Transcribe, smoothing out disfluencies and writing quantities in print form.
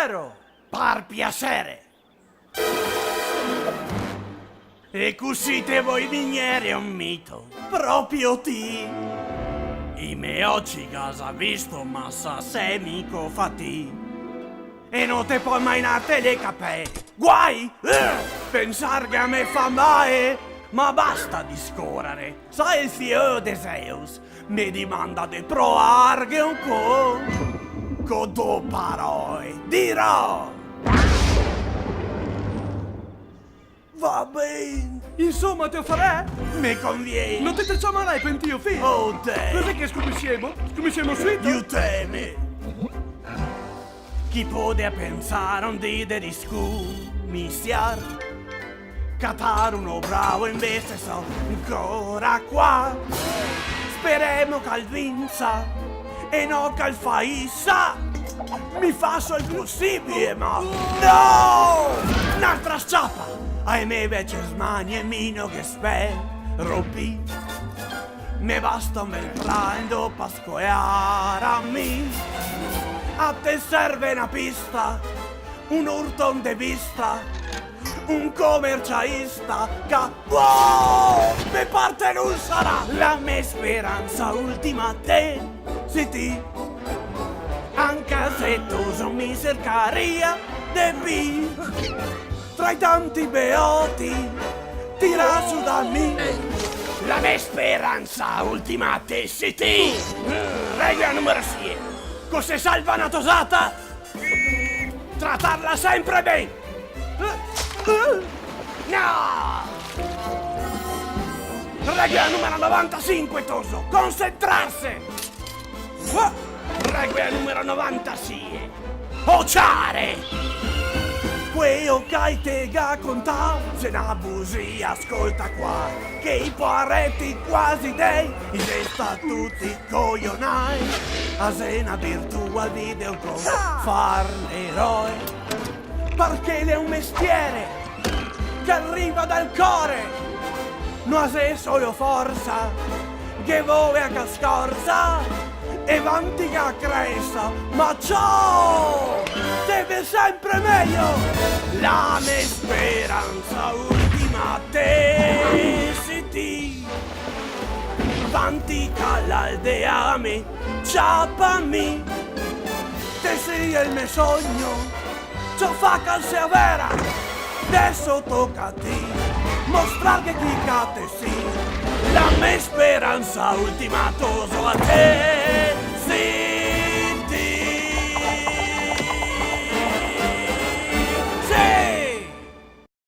spero! Per piacere. E così te vuoi vignere un mito, proprio ti. I me oggi casa visto massa semico fatti. E non te puoi mai nate le capè. Guai! Pensar che a me fa male. Ma basta discorrere. Sai il figlio de Zeus mi dimanda di provare un po'. Con due parole dirò. Va bene. Insomma, te lo farei? Mi conviene. Non ti facciamo mai pentio, figlio? Oh te. Cos'è che scommettiamo? Scommettiamo subito? Aiutami. Chi può pensare un dì di scummissiar? Catare uno bravo invece sono ancora qua. Speriamo che il vinza e non che il faissa. Mi faccio il possibile, ma no! Un'altra sciappa! Ahimè invece smani e mino che spero pi. Me basta un bel prendo per scoiarmi. A te serve una pista, un urto de vista, un commercialista che wow, me parte non sarà la mia speranza ultima te, sì ti. Anche se tu son mi cercaria de bi, tra i tanti beoti, tira su da me. La mia speranza ultima te, sì ti. Regola numero 6. Cos'è salva una tosata? Trattarla sempre bene! No! Regola numero 95, Toso! Concentrarsi! Regola numero 96! Ociare! Quello che te ga contà, se na bugia ascolta qua, che i paretti quasi dei, i resta tutti coglionai, a se una virtù al video con far l'eroe, perché è un mestiere che arriva dal cuore, non se solo forza, che vuole a scorza, e vanti che cresta, ma ciò deve sempre meglio. La mia speranza ultima te si ti. Vanti che l'aldea mi ciappami. Te sei il mio sogno, ciò fa che sia vera. Adesso tocca a te, mostrar che cliccate sì. La mia speranza ultima toso a te, sì.